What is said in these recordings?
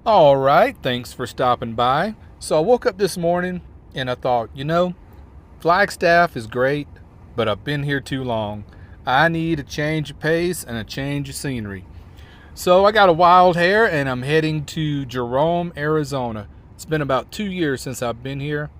All right, thanks for stopping by. So I woke up this morning and I thought, Flagstaff is great, but I've been here too long. I need a change of pace and a change of scenery. So I got a wild hair and I'm heading to Jerome, Arizona. It's been about 2 years since I've been here,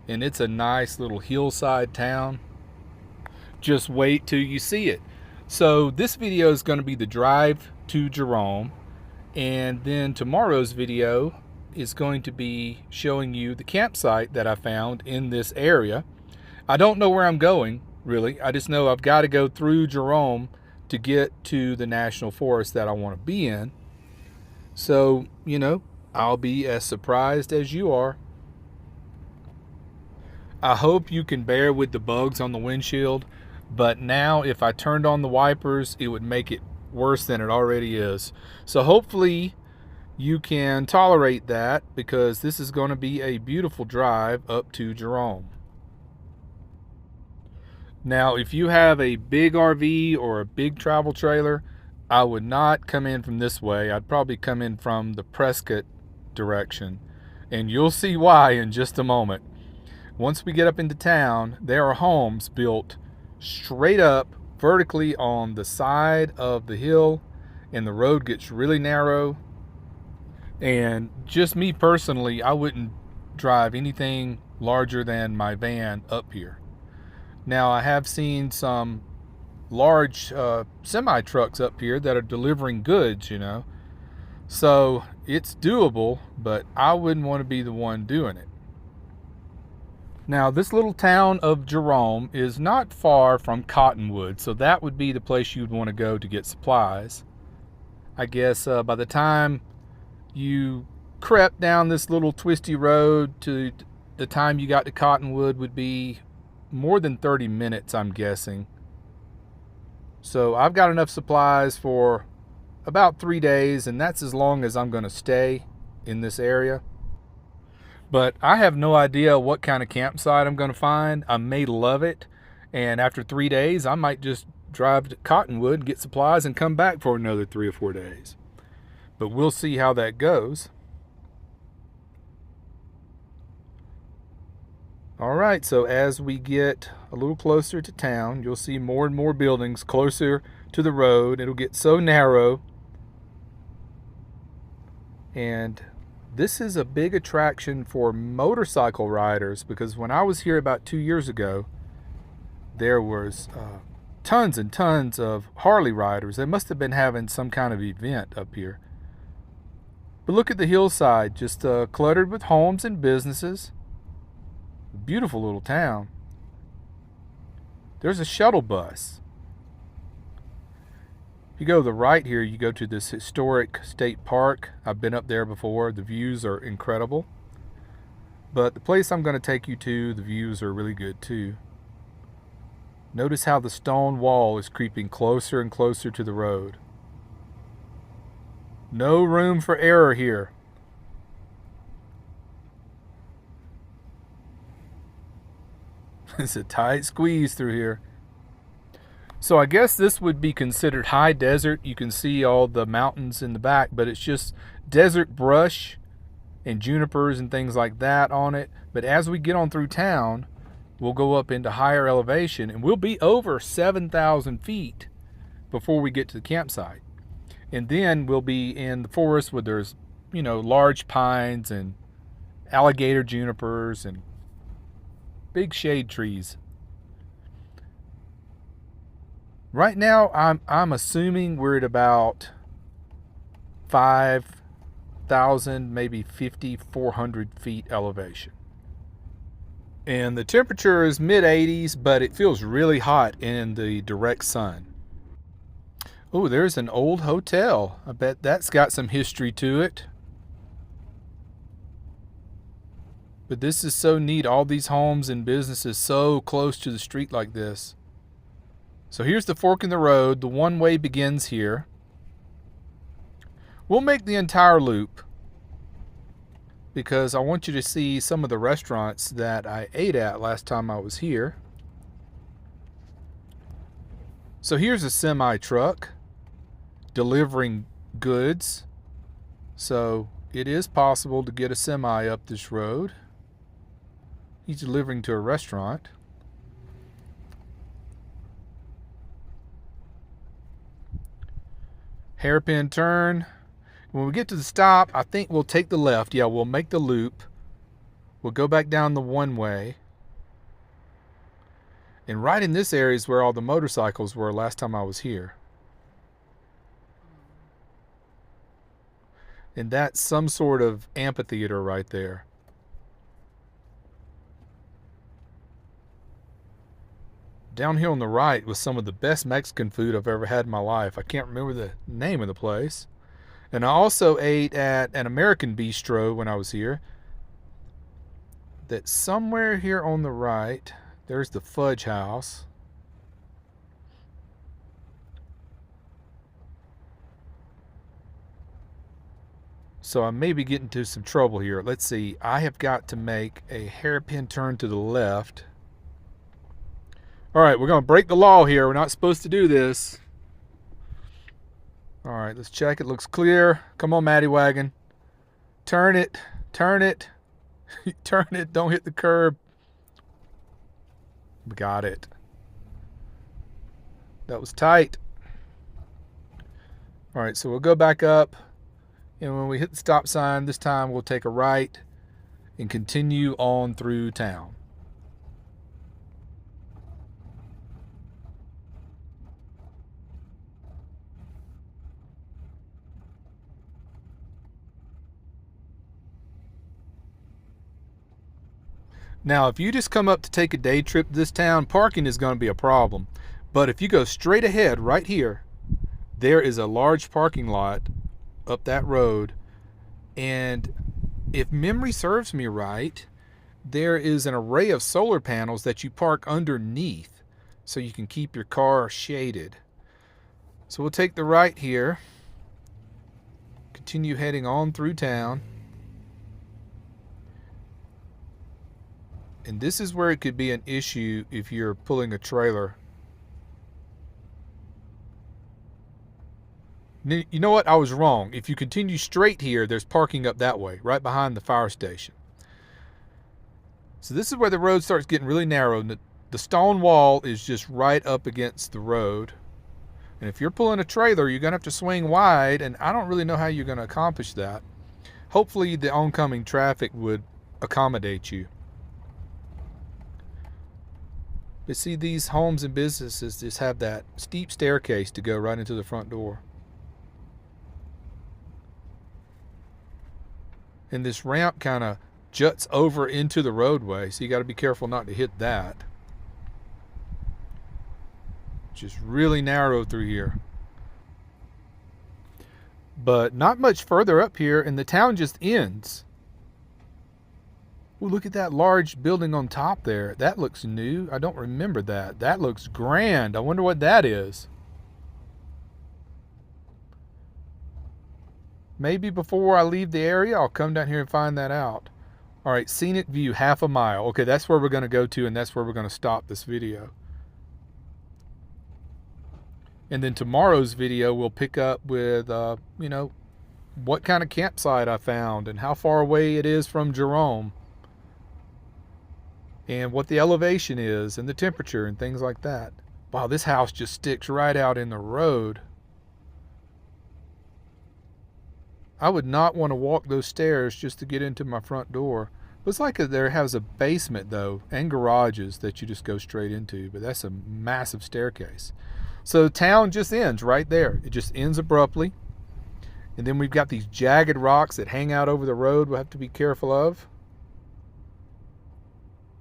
and it's a nice little hillside town. Just wait till you see it. So this video is going to be the drive to Jerome, and then tomorrow's video is going to be showing you the campsite that I found in this area. I don't know where I'm going, really. I just know I've got to go through Jerome to get to the national forest that I want to be in. So, I'll be as surprised as you are. I hope you can bear with the bugs on the windshield, but now if I turned on the wipers, it would make it worse than it already is. So hopefully you can tolerate that, because this is going to be a beautiful drive up to Jerome. Now, if you have a big RV or a big travel trailer, I would not come in from this way. I'd probably come in from the Prescott direction, and you'll see why in just a moment. Once we get up into town, there are homes built straight up vertically on the side of the hill, and the road gets really narrow. And just me personally, I wouldn't drive anything larger than my van up here. Now, I have seen some large semi trucks up here that are delivering goods, so it's doable, but I wouldn't want to be the one doing it. Now, this little town of Jerome is not far from Cottonwood, so that would be the place you'd want to go to get supplies. I guess by the time you crept down this little twisty road to the time you got to Cottonwood would be more than 30 minutes, I'm guessing. So I've got enough supplies for about 3 days, and that's as long as I'm going to stay in this area. But I have no idea what kind of campsite I'm going to find. I may love it, and after 3 days, I might just drive to Cottonwood, get supplies, and come back for another 3 or 4 days. But we'll see how that goes. All right, so as we get a little closer to town, you'll see more and more buildings closer to the road. It'll get so narrow. And this is a big attraction for motorcycle riders, because when I was here about 2 years ago, there was tons and tons of Harley riders. They must have been having some kind of event up here. But look at the hillside, just cluttered with homes and businesses. Beautiful little town. There's a shuttle bus. If you go to the right here, you go to this historic state park. I've been up there before. The views are incredible. But the place I'm going to take you to, the views are really good too. Notice how the stone wall is creeping closer and closer to the road. No room for error here. It's a tight squeeze through here. So I guess this would be considered high desert. You can see all the mountains in the back, but it's just desert brush and junipers and things like that on it. But as we get on through town, we'll go up into higher elevation, and we'll be over 7,000 feet before we get to the campsite. And then we'll be in the forest where there's, large pines and alligator junipers and big shade trees. Right now, I'm assuming we're at about 5,000, maybe 5,400 feet elevation. And the temperature is mid-80s, but it feels really hot in the direct sun. Oh, there's an old hotel. I bet that's got some history to it. But this is so neat, all these homes and businesses so close to the street like this. So here's the fork in the road. The one-way begins here. We'll make the entire loop, because I want you to see some of the restaurants that I ate at last time I was here. So here's a semi truck delivering goods. So it is possible to get a semi up this road. He's delivering to a restaurant. Hairpin turn. When we get to the stop, I think we'll take the left. Yeah, we'll make the loop. We'll go back down the one way. And right in this area is where all the motorcycles were last time I was here. And that's some sort of amphitheater right there. Down here on the right was some of the best Mexican food I've ever had in my life. I can't remember the name of the place. And I also ate at an American bistro when I was here. That's somewhere here on the right. There's the Fudge House. So I may be getting into some trouble here. Let's see. I have got to make a hairpin turn to the left. All right, we're going to break the law here. We're not supposed to do this. All right, let's check. It looks clear. Come on, Matty Wagon. Turn it. Turn it. Turn it. Don't hit the curb. We got it. That was tight. All right, so we'll go back up. And when we hit the stop sign, this time we'll take a right and continue on through town. Now, if you just come up to take a day trip to this town, parking is going to be a problem. But if you go straight ahead right here, there is a large parking lot up that road. And if memory serves me right, there is an array of solar panels that you park underneath so you can keep your car shaded. So we'll take the right here, continue heading on through town. And this is where it could be an issue if you're pulling a trailer. You know what? I was wrong. If you continue straight here, there's parking up that way, right behind the fire station. So this is where the road starts getting really narrow. The stone wall is just right up against the road. And if you're pulling a trailer, you're going to have to swing wide, and I don't really know how you're going to accomplish that. Hopefully the oncoming traffic would accommodate you. But see, these homes and businesses just have that steep staircase to go right into the front door. And this ramp kind of juts over into the roadway, so you got to be careful not to hit that. Just really narrow through here. But not much further up here, and the town just ends. Ooh, look at that large building on top there. That looks new. I don't remember that. That looks grand. I wonder what that is. Maybe before I leave the area, I'll come down here and find that out. All right, scenic view, half a mile. Okay, that's where we're going to go to, and that's where we're going to stop this video. And then tomorrow's video, we'll pick up with, what kind of campsite I found and how far away it is from Jerome. And what the elevation is and the temperature and things like that. Wow, this house just sticks right out in the road. I would not want to walk those stairs just to get into my front door. Looks like there has a basement though, and garages that you just go straight into, but that's a massive staircase. So the town just ends right there. It just ends abruptly. And then we've got these jagged rocks that hang out over the road we'll have to be careful of.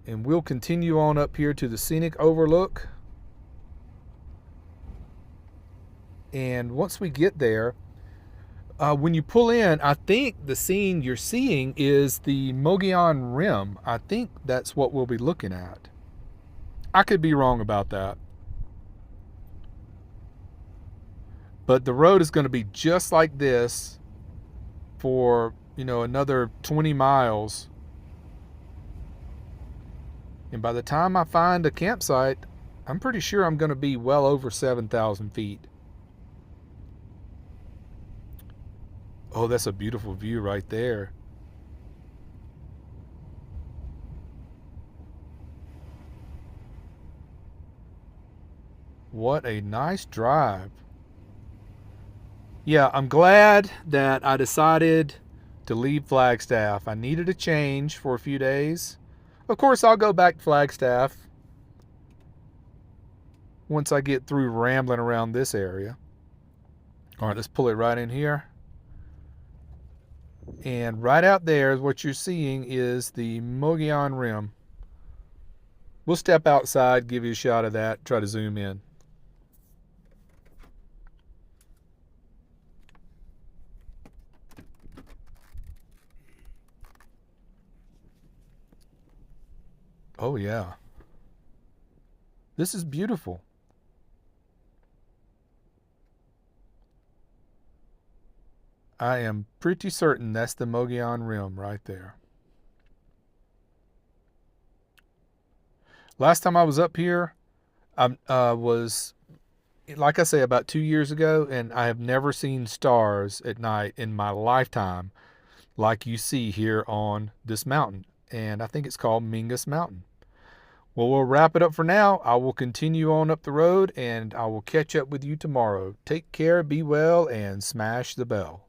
And we'll continue on up here to the Scenic overlook. And once we get there, when you pull in, I think the scene you're seeing is the Mogollon Rim. I think that's what we'll be looking at. I could be wrong about that. But the road is going to be just like this for, another 20 miles. And by the time I find a campsite, I'm pretty sure I'm going to be well over 7,000 feet. Oh, that's a beautiful view right there. What a nice drive. Yeah, I'm glad that I decided to leave Flagstaff. I needed a change for a few days. Of course, I'll go back to Flagstaff once I get through rambling around this area. All right, let's pull it right in here. And right out there, what you're seeing is the Mogollon Rim. We'll step outside, give you a shot of that, try to zoom in. Oh, yeah. This is beautiful. I am pretty certain that's the Mogollon Rim right there. Last time I was up here, I was, like I say, about 2 years ago, and I have never seen stars at night in my lifetime like you see here on this mountain. And I think it's called Mingus Mountain. Well, we'll wrap it up for now. I will continue on up the road, and I will catch up with you tomorrow. Take care, be well, and smash the bell.